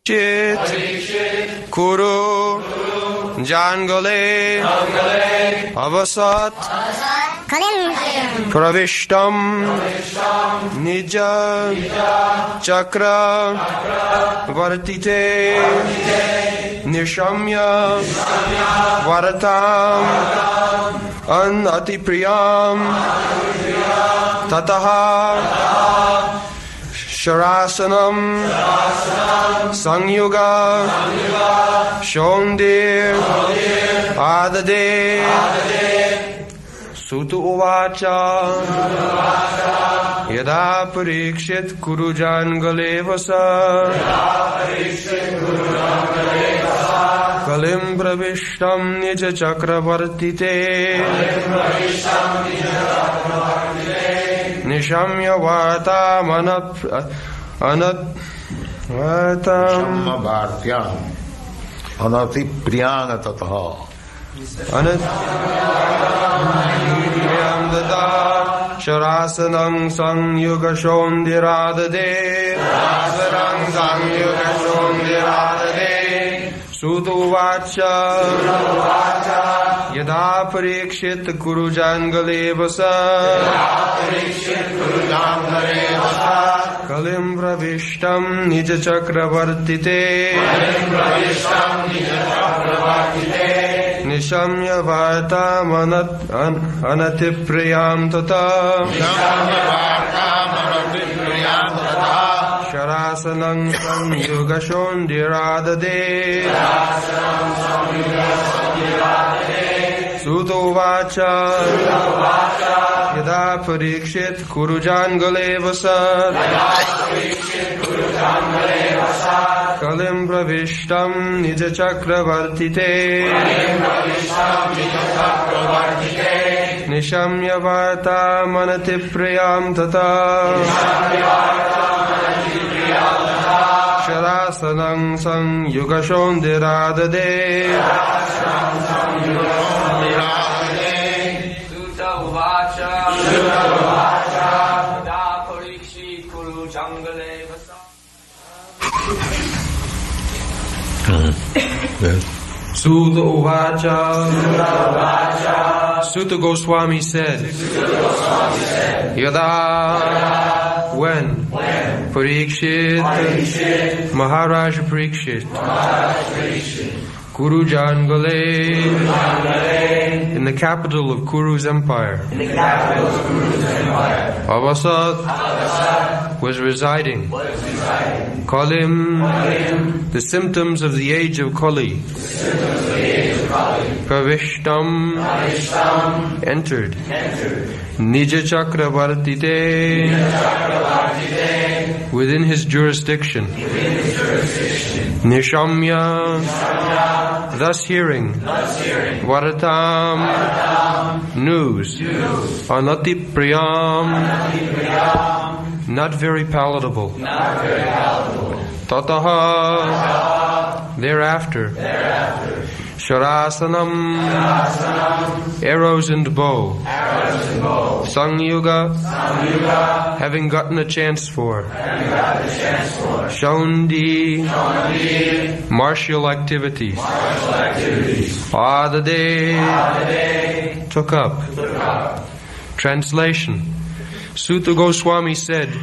Parikshit Kuru Jangale Avasat Pravishtam Nija Chakra Vartite Nishamya Varatam Anatipriyam Tataha Sharasanam Sangyuga Shondir Adade Sutu Uvacha Yada Parikshit Kurujangale Vasa Kalim Pravishtam Nija Chakravartite Nishamya Vata Anati Priyana Tataha Sharasanam Sangyuga Shondiradade Sutuvacha Yada Parikshit Kurujangale Vasa Kalim Pravishtam Nija Chakravartite Nishamya Vartam Anatipriyam Tata Sharasanam Samyuga Shondiradade Sutuvacha Yada Parikshit Kurujangale Vasa Kalim Pravishtam Nija Chakravartite Nishamya Varta Manatipriyam Tata Sharasanam Sangyuga Shondiradade Sutta Uvacha Yada Parikshit Kurujangale Vasa Sutta Uvacha Sutta Goswami said Yada when Parikshit Maharaj Parikshit Kuru Jangale in the capital of Kuru's empire Avasat was residing Kalim the symptoms of the age of Kali Pravishtam entered Nija Chakravartite within his jurisdiction Nishamya thus hearing Varatam news Anatipriyam not very palatable Tataha thereafter Sharasanam arrows and bow Sangyuga having gotten a chance for Shondi martial activities Adade took up Translation Sutta Goswami said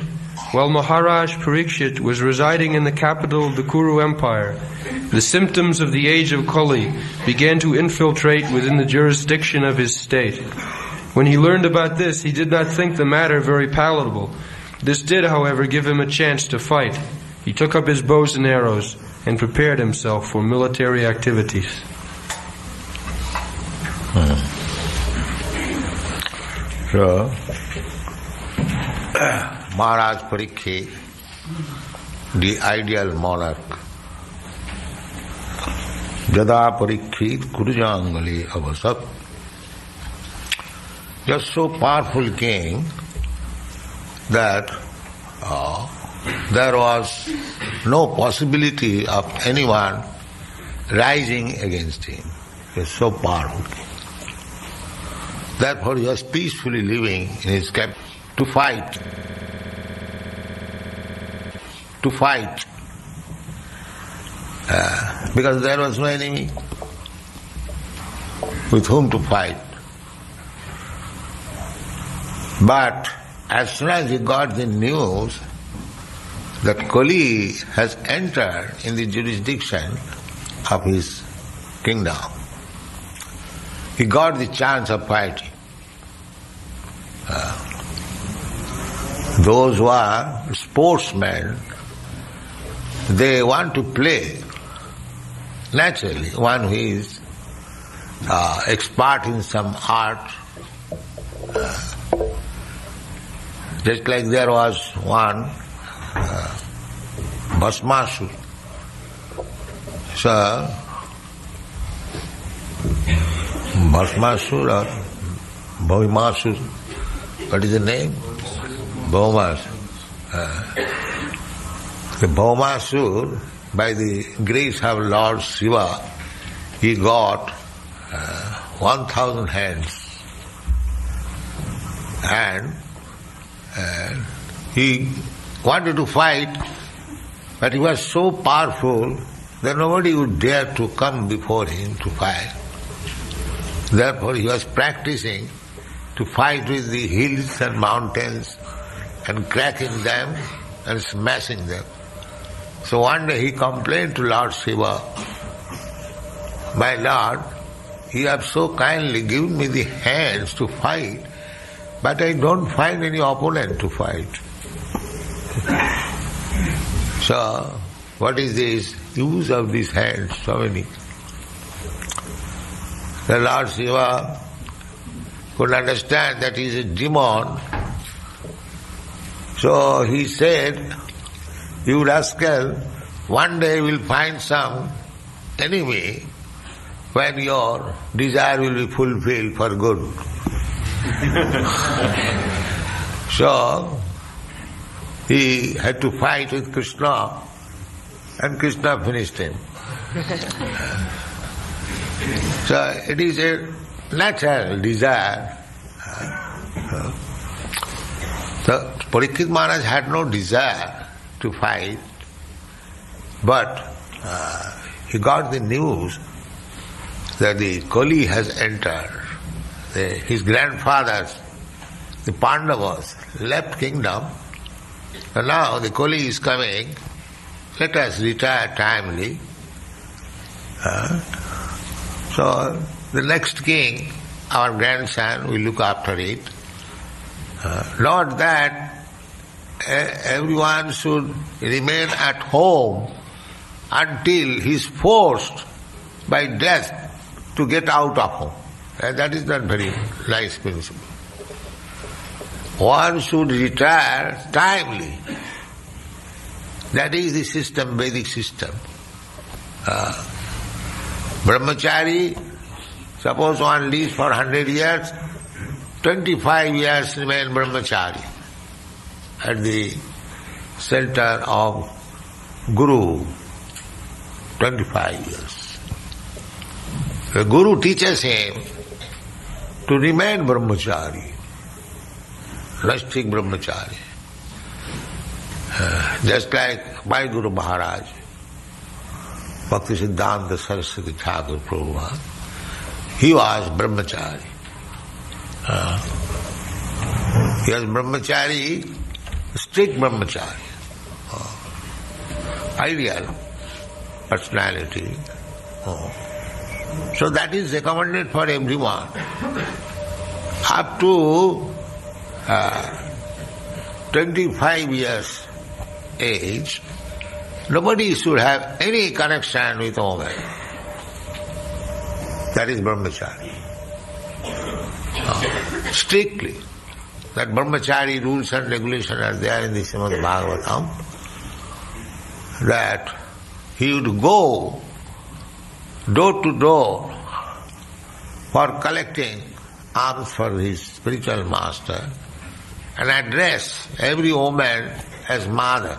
while Maharaj Parikshit was residing in the capital of the Kuru Empire, the symptoms of the age of Kali began to infiltrate within the jurisdiction of his state. When he learned about this, he did not think the matter very palatable. This did, however, give him a chance to fight. He took up his bows and arrows and prepared himself for military activities. So, Maharaj Parikshit, the ideal monarch, Jada Parikshit Kurujangali Avasat, just so powerful king that there was no possibility of anyone rising against him. He was so powerful king. Therefore he was peacefully living in his capital to fight because there was no enemy with whom to fight. But as soon as he got the news that Kali has entered in the jurisdiction of his kingdom, he got the chance of fighting. Those who are sportsmen, they want to play. Naturally, one who is expert in some art, just like there was one Bhasmasur. So, Bhasmasur or Bhaumasur, what is the name? Bhaumasur. The Bhaumasur, by the grace of Lord Shiva, he got 1,000 hands. And he wanted to fight, but he was so powerful that nobody would dare to come before him to fight. Therefore he was practicing to fight with the hills and mountains and cracking them and smashing them. So one day he complained to Lord Shiva, "My Lord, you have so kindly given me the hands to fight, but I don't find any opponent to fight." So, what is this use of these hands, so many? The Lord Shiva could understand that he is a demon. So he said, "You rascal, one day you will find some enemy when your desire will be fulfilled for good." So he had to fight with Krishna, and Krishna finished him. So it is a natural desire. So Parikshit Maharaj had no desire to fight, but he got the news that the Kali has entered. His grandfathers, the Pandavas, left kingdom, and now the Kali is coming. Let us retire timely. So the next king, our grandson, will look after it. Not that everyone should remain at home until he is forced by death to get out of home. That is not very nice principle. One should retire timely. That is the system, Vedic system. Brahmachari, suppose one lives for 100 years, 25 years remain brahmachari at the center of Guru, 25 years. The Guru teaches him to remain brahmachari, rustic brahmachari. Just like my Guru Maharaj, Bhakti Siddhanta Saraswati Thakur Prabhupada, he was brahmachari. He was brahmachari, strict brahmachari, ideal personality. So that is recommended for everyone. Up to 25 years age, nobody should have any connection with woman. That is brahmachari. Strictly. That brahmachari rules and regulations are there in the Srimad Bhagvatam, that he would go door to door for collecting alms for his spiritual master and address every woman as mother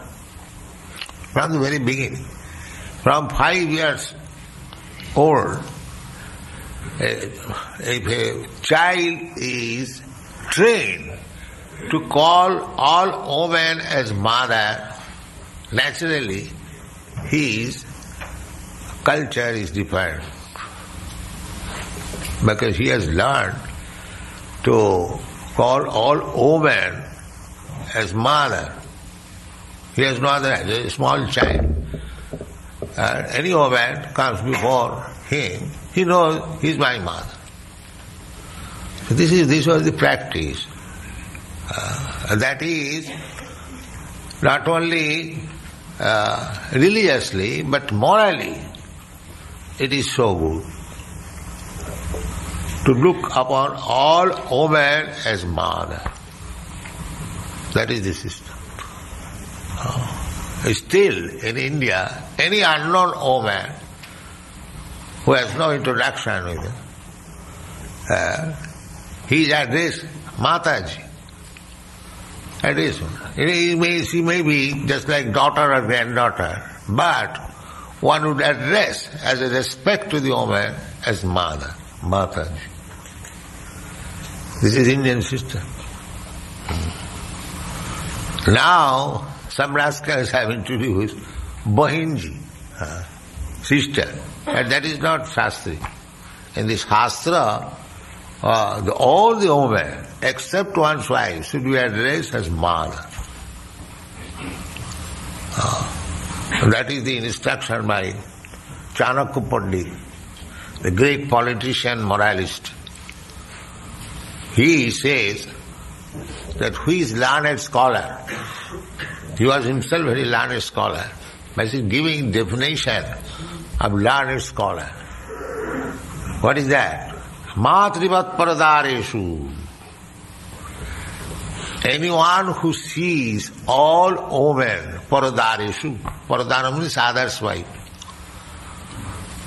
from the very beginning. From 5 years old, if a child is trained to call all women as mother, naturally he is culture is different. Because he has learned to call all women as mother. He has no other, as a small child. Any woman comes before him, he knows he is my mother. So this was the practice. That is not only religiously but morally it is so good to look upon all women as mother. That is the system. Still in India, any unknown woman who has no introduction with her, he is addressed Mataji. She may be just like daughter or granddaughter, but one would address as a respect to the woman as mother, Mataji. This is Indian system. Now, some rascals have introduced Bahinji, sister, and that is not Shastri. In this Shastra, all the women, except one's wife, should be addressed as mother. That is the instruction by Chanakya Pandit, the great politician, moralist. He says that who is learned scholar, he was himself a very learned scholar, by giving definition of learned scholar. What is that? Matrivat paradareshu. Anyone who sees all women, paradareshu, paradana means other's wife.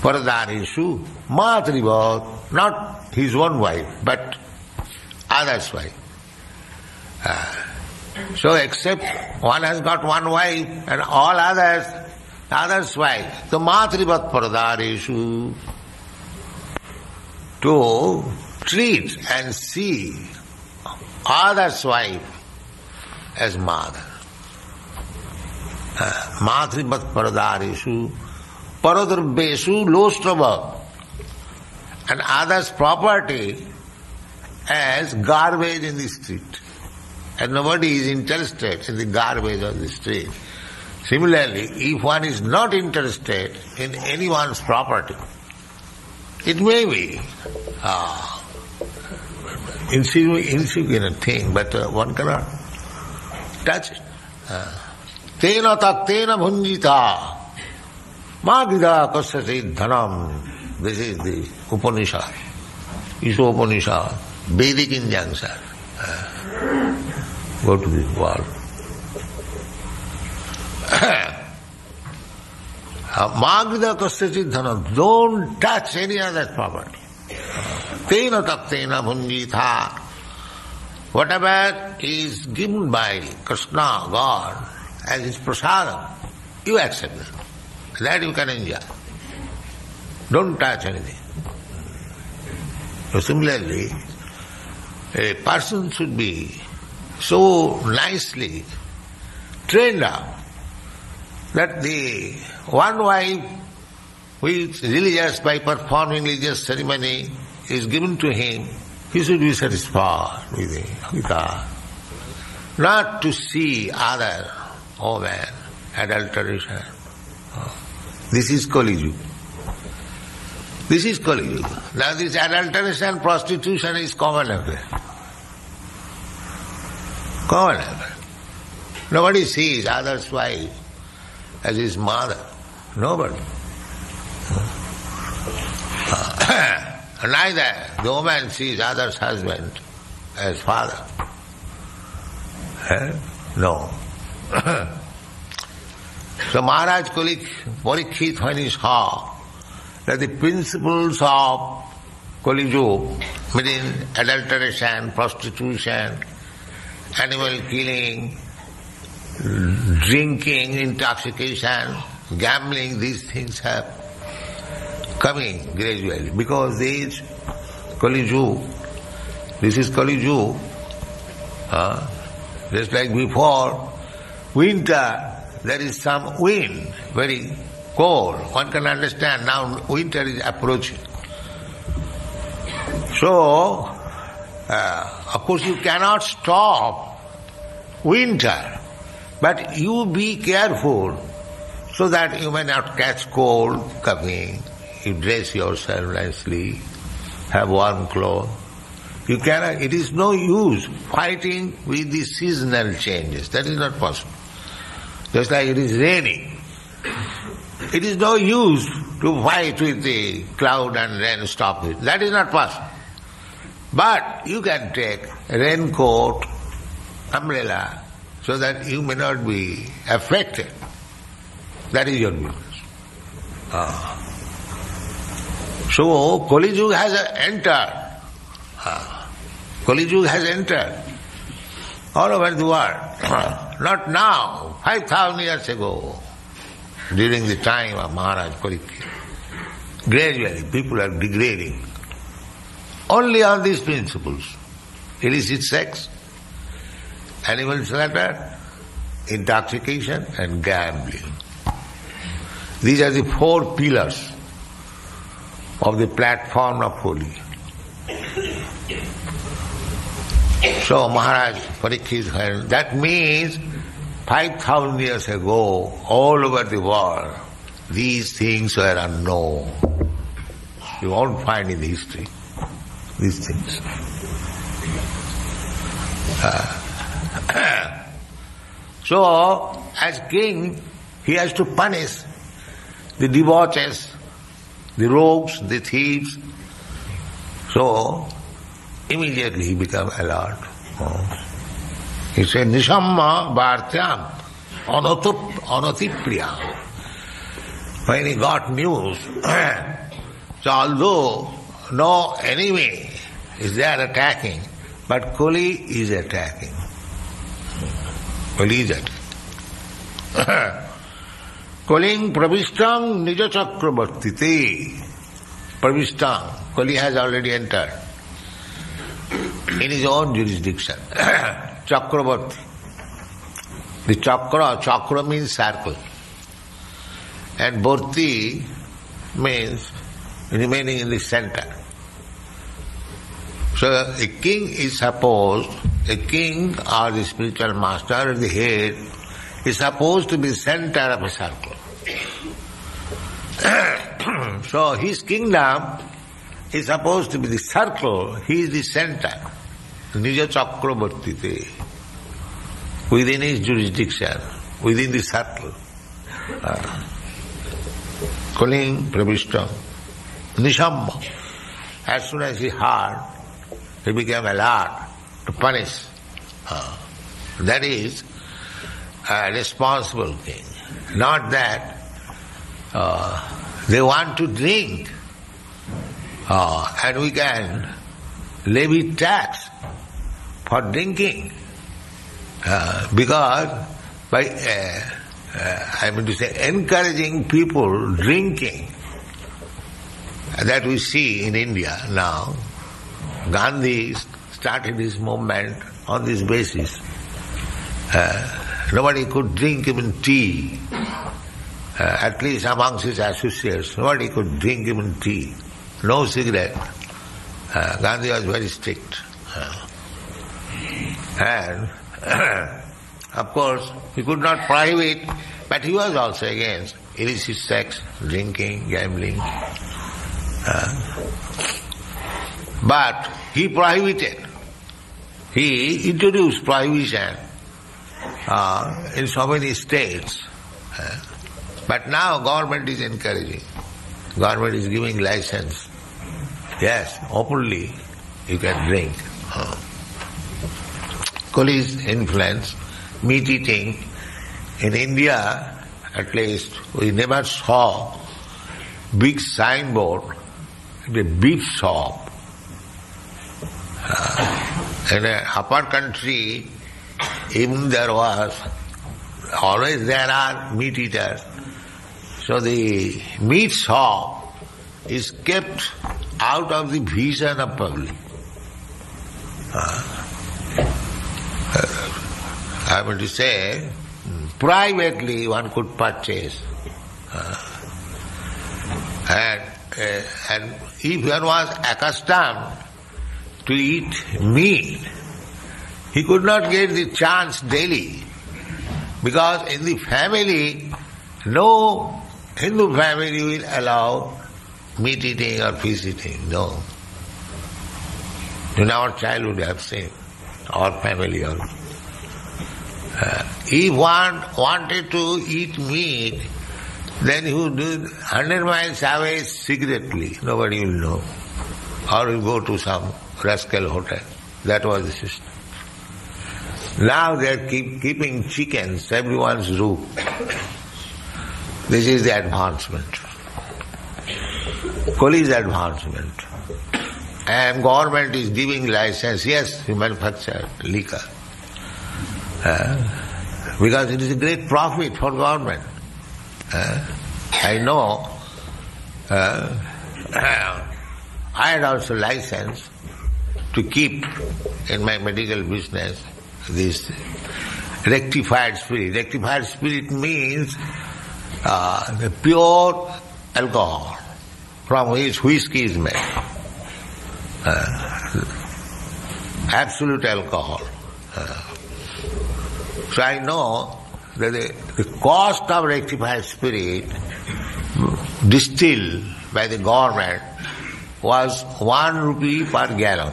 Paradareshu, matrivat, not his own wife, but other's wife. So except one has got one wife and all others' wife. So matrivat paradareshu, to treat and see others' wife as mother. Matrivat paradareshu, paradrabeshu lostrava, and others' property as garbage in the street. And nobody is interested in the garbage of the street. Similarly, if one is not interested in anyone's property, it may be insignificant thing, but one cannot touch it. Tena taktena bhunjita magida kasyati dhanam. This is the Upanishad. Isha Upanishad, Vedic injunction. Go to this wall. Magida kasyati dhanam. Don't touch any other property. Tena taktena bhunjita. Whatever is given by Krishna, God, as his prasadam, you accept it. That you can enjoy. Don't touch anything. So similarly, a person should be so nicely trained up that the one wife who is religious by performing religious ceremony is given to him, he should be satisfied with her. Not to see other women, adulteration. This is Kali Yuga. This is Kali Yuga. Now this adulteration, prostitution is common affair. Common affair. Nobody sees other's wife as his mother. Nobody. Neither the woman sees other's husband as father. No. So Maharaj Parikshit, when he saw that the principles of Kali Yuga, meaning adulteration, prostitution, animal killing, drinking, intoxication, gambling, these things have coming gradually. Because this Kali Yuga, this is Kali Yuga. Just like before winter, there is some wind, very cold. One can understand now winter is approaching. So, of course you cannot stop winter, but you be careful so that you may not catch cold coming. You dress yourself nicely, have warm clothes. You cannot, it is no use fighting with the seasonal changes. That is not possible. Just like it is raining. It is no use to fight with the cloud and rain, stop it. That is not possible. But you can take a raincoat, umbrella, so that you may not be affected. That is your business. So, Kali Yuga has entered. Kali Yuga has entered all over the world. Not now, 5,000 years ago, during the time of Maharaj Parikshit. Gradually, people are degrading. Only on these principles. Illicit sex, animal slaughter, intoxication and gambling. These are the 4 pillars of the platform of Kali. So Maharaj Parikshit, that means 5,000 years ago, all over the world, these things were unknown. You won't find in history these things. So, as king, he has to punish the debauchees, the rogues, the thieves. So, immediately he becomes alert. He said, Nishamma Bhartyam Anatipriyam. When he got news, so although no enemy is there attacking, but Kali is attacking. Kali is attacking. Kaling Pravishtam Nija Chakravartite. Pravishtam. Kali has already entered in his own jurisdiction. Chakravarti. The chakra means circle. And Varti means remaining in the center. So a king is supposed, a king or the spiritual master or the head is supposed to be center of a circle. So his kingdom is supposed to be the circle, he is the center. Nija Chakravartite. Within his jurisdiction, within the circle. Kaling Pravishtam. Nishamma. As soon as he heard, he became alert to punish. That is a responsible king. Not that they want to drink and we can levy tax for drinking because by encouraging people drinking that we see in India now. Gandhi started his movement on this basis. Nobody could drink even tea. At least amongst his associates, nobody could drink even tea. No cigarette. Gandhi was very strict. And of course, he could not prohibit, but he was also against illicit sex, drinking, gambling. But he prohibited. He introduced prohibition in so many states. But now government is encouraging. Government is giving license. Yes, openly you can drink. Kali's influence, meat eating. In India, at least, we never saw big signboard, the beef shop. In an upper country, even always there are meat eaters. So the meat shop is kept out of the vision of public. I want to say, privately one could purchase And if one was accustomed to eat meat, he could not get the chance daily. Because in the family, no Hindu family will allow meat eating or fish eating. No. In our childhood I have seen, our family also. If one wanted to eat meat, then he would do 100 miles away secretly. Nobody will know. Or will go to some rascal hotel. That was the system. Now they are keeping chickens everyone's roof. This is the advancement. Kali's advancement. And government is giving license, yes, to manufacture liquor. Because it is a great profit for government. I know, I had also license to keep in my medical business this rectified spirit. Rectified spirit means the pure alcohol from which whiskey is made. Absolute alcohol. So I know that the cost of rectified spirit distilled by the government was 1 rupee per gallon.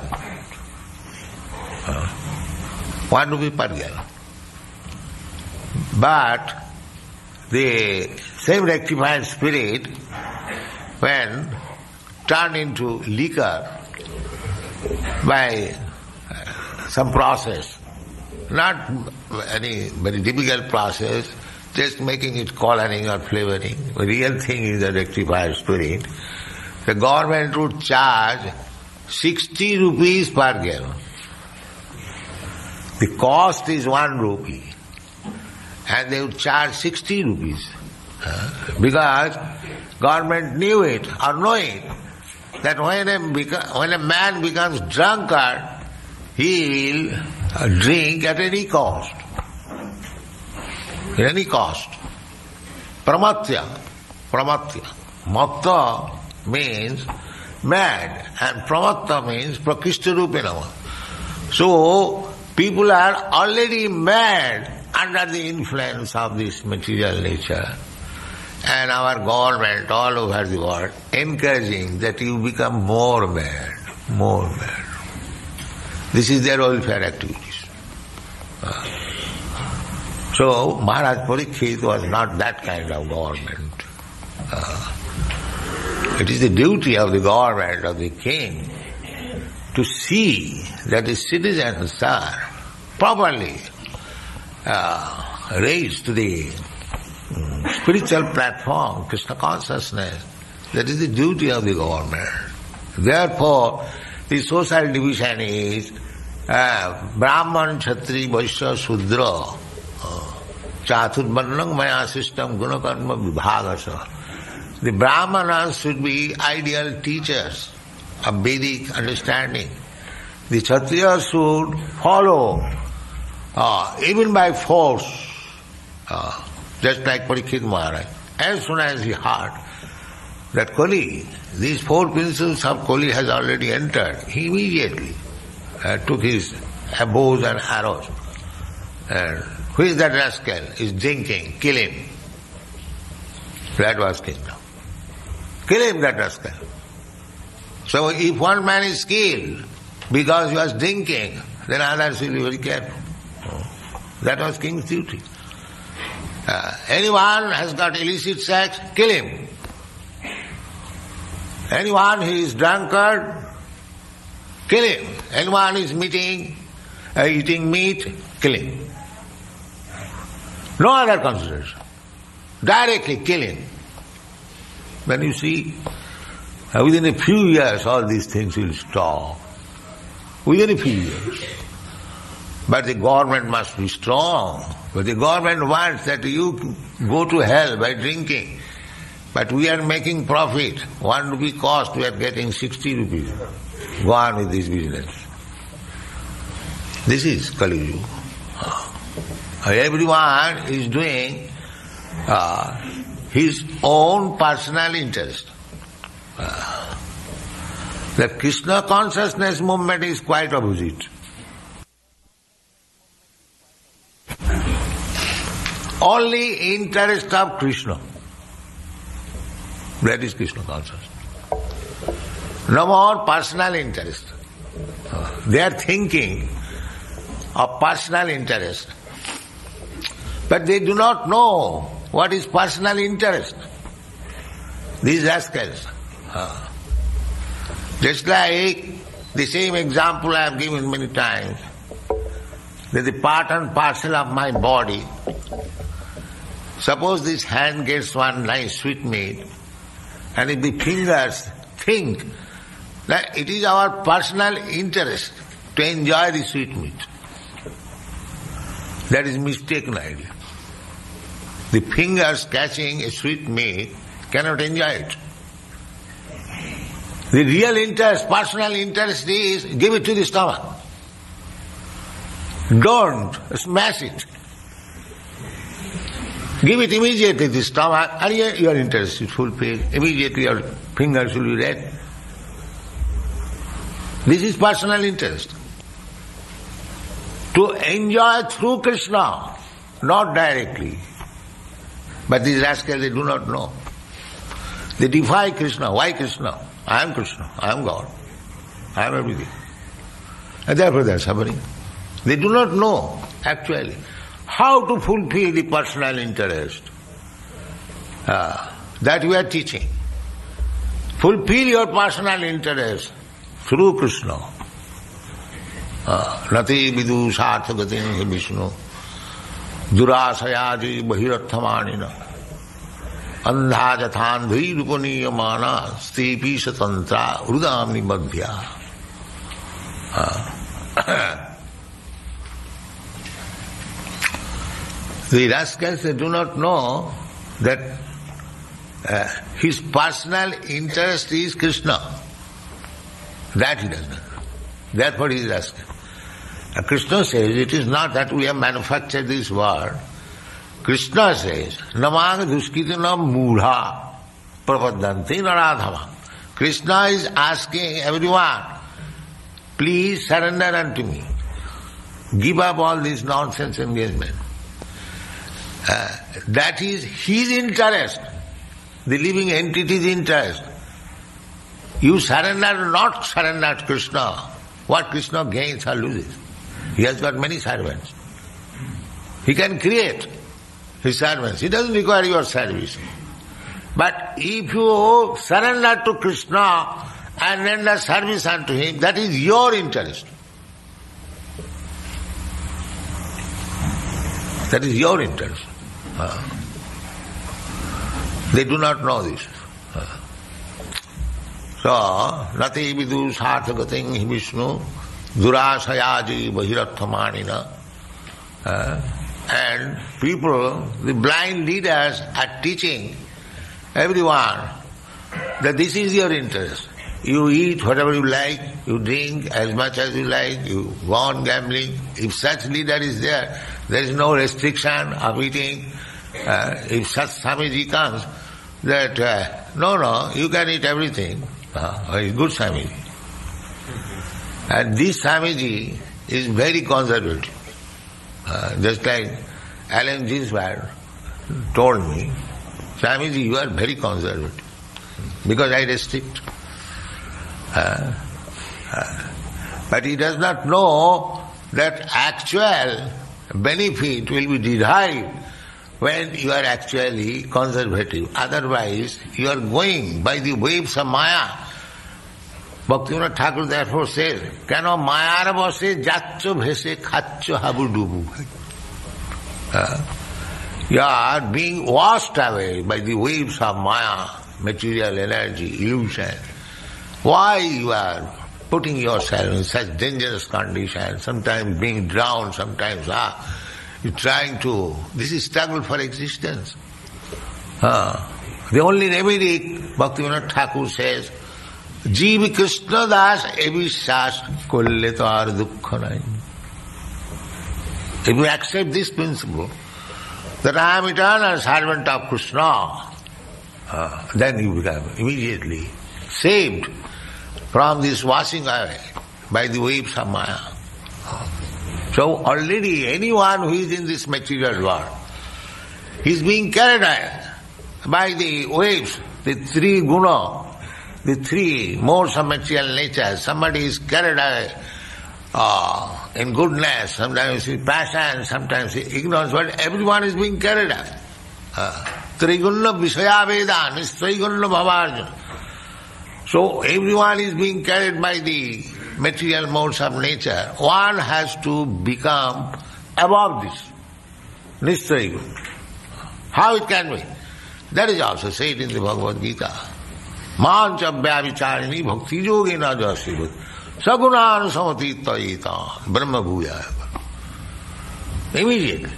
1 rupee per gallon. But the same rectified spirit, when turned into liquor by some process, not any very difficult process, just making it coloring or flavoring. The real thing is the rectified spirit. The government would charge 60 rupees per gallon. The cost is 1 rupee. And they would charge 60 rupees. Because government knew it or know it, that when a man becomes drunkard, he'll drink at any cost. At any cost. Pramatya. Matta means mad, and pramatta means prakishta rupena. So, people are already mad under the influence of this material nature. And our government all over the world encouraging that you become more mad. This is their welfare activities. So Maharaj Parikshit was not that kind of government. It is the duty of the government, of the king, to see that the citizens are properly raised to the spiritual platform, Krishna consciousness. That is the duty of the government. Therefore, the social division is Brahman, Kshatri, Vaishya, Shudra, Chaturvarnam Maya system, Gunakarma Vibhagasa. The Brahmanas should be ideal teachers of Vedic understanding. The Kshatriyas should follow, even by force, just like Parikshit Maharaj. As soon as he heard that Kali, these 4 principles of Kali has already entered, he immediately took his bows and arrows. And who is that rascal? Is drinking, kill him. That was kingdom. Kill him, that rascal. So if one man is killed because he was drinking, then others will be very careful. That was king's duty. Anyone has got illicit sex, kill him. Anyone who is drunkard, kill him. Anyone who is eating meat, kill him. No other consideration. Directly kill him. When you see, within a few years all these things will stop. Within a few years. But the government must be strong. But the government wants that you go to hell by drinking. But we are making profit. 1 rupee cost, we are getting 60 rupees. Go on with this business. This is Kali Yuga. Everyone is doing his own personal interest. The Krishna consciousness movement is quite opposite. Only interest of Krishna. That is Krishna consciousness. No more personal interest. They are thinking of personal interest. But they do not know what is personal interest. These rascals. Just like the same example I have given many times, that the part and parcel of my body. Suppose this hand gets one nice sweetmeat, and if the fingers think that it is our personal interest to enjoy the sweetmeat, that is mistaken idea. The fingers catching a sweetmeat cannot enjoy it. The real interest, personal interest is give it to the stomach. Don't smash it. Give it immediately to the stomach and your interest is fulfilled. Immediately your fingers will be red. This is personal interest. To enjoy through Krishna, not directly. But these rascals, they do not know. They defy Krishna. Why Krishna? I am Krishna. I am God. I am everything. And therefore they are suffering. They do not know, actually, how to fulfill the personal interest. That we are teaching. Fulfill your personal interest through Krishna. Nati vidu sarthagatin Vishnu durasayadi bahirathamanina andha jathandhi rupaniyamana stepi satantra urudami madhya. The rascals, they do not know that his personal interest is Krishna. That he does not know. Therefore he is rascal. Krishna says, it is not that we have manufactured this word. Krishna says, namang duskitina mudha prapadanti naradhama. Krishna is asking everyone, please surrender unto me. Give up all this nonsense engagement. That is his interest, the living entity's interest. You surrender, not surrender to Krishna. What Krishna gains or loses? He has got many servants. He can create his servants. He doesn't require your service. But if you surrender to Krishna and render service unto him, that is your interest. That is your interest. They do not know this. So, nati vidu sarthagating Vishnu durasayaji bahirathamanina. And people, the blind leaders are teaching everyone that this is your interest. You eat whatever you like, you drink as much as you like, you go on gambling. If such leader is there is no restriction of eating. If such Swamiji comes, that no, you can eat everything. He's good Swamiji. And this Swamiji is very conservative. Just like Alan Ginsberg told me, Swamiji, you are very conservative, because I restrict. But he does not know that actual benefit will be derived when you are actually conservative. Otherwise, you are going by the waves of Maya. Bhaktivinoda Thakur therefore says, Keno Mayar bose jaccho bhese khacho habu dubu. You are being washed away by the waves of Maya, material energy, illusion. Why you are putting yourself in such dangerous conditions, sometimes being drowned, sometimes you're trying to... This is struggle for existence. The only remedy, Bhaktivinoda Thakur says, Jeev Krishna das evishas kolle tar dukkha nahi. If you accept this principle, that I am eternal servant of Krishna, then you become immediately saved from this washing away by the waves of Maya. So already anyone who is in this material world is being carried away by the waves, the three guna, the three modes of material nature. Somebody is carried away in goodness, sometimes in passion, sometimes in ignorance, but everyone is being carried away. Trigunna Vishaya Veda, Nistrigunna Bhavarjuna. So everyone is being carried by the material modes of nature. One has to become above this. Nistrigunna. How it can be? That is also said in the Bhagavad Gita. Mancha vyavicharini bhakti yogena jasivut sagunan samatitayita brahma bhuya. Immediately.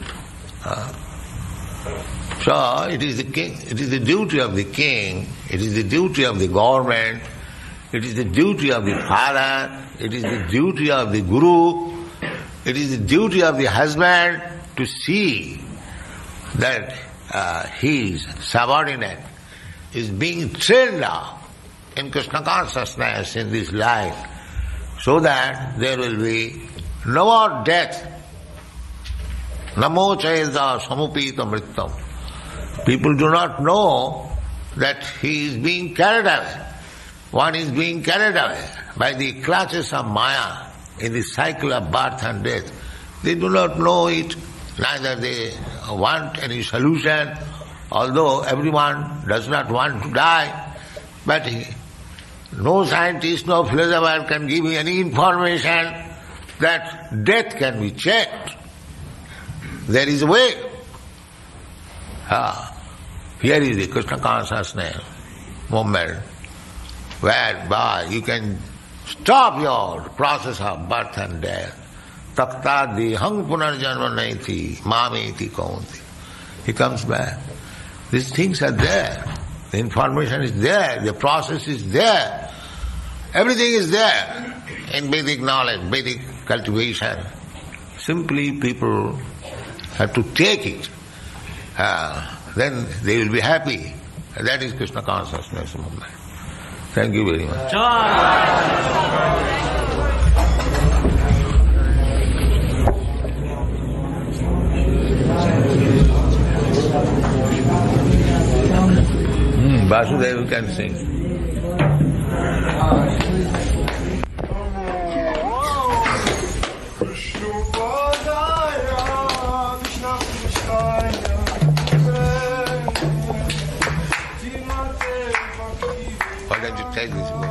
So it is the king, it is the duty of the king, it is the duty of the government, it is the duty of the father, it is the duty of the guru, it is the duty of the husband to see that his subordinate is being trained up in Krishna consciousness in this life, so that there will be no more death. Namo chayeda samupita mritam. People do not know that he is being carried away. One is being carried away by the clutches of Maya in the cycle of birth and death. They do not know it, neither they want any solution, although everyone does not want to die, but no scientist, no philosopher can give you any information that death can be checked. There is a way. Here is the Krishna consciousness movement, whereby you can stop your process of birth and death. Takta dehang punarjanma naiti mameti kaunti. He comes back. These things are there. The information is there. The process is there. Everything is there in Vedic knowledge, Vedic cultivation. Simply people have to take it. Then they will be happy. That is Krishna consciousness movement. Thank you very much. Vasudeva can sing. Why don't you take this one?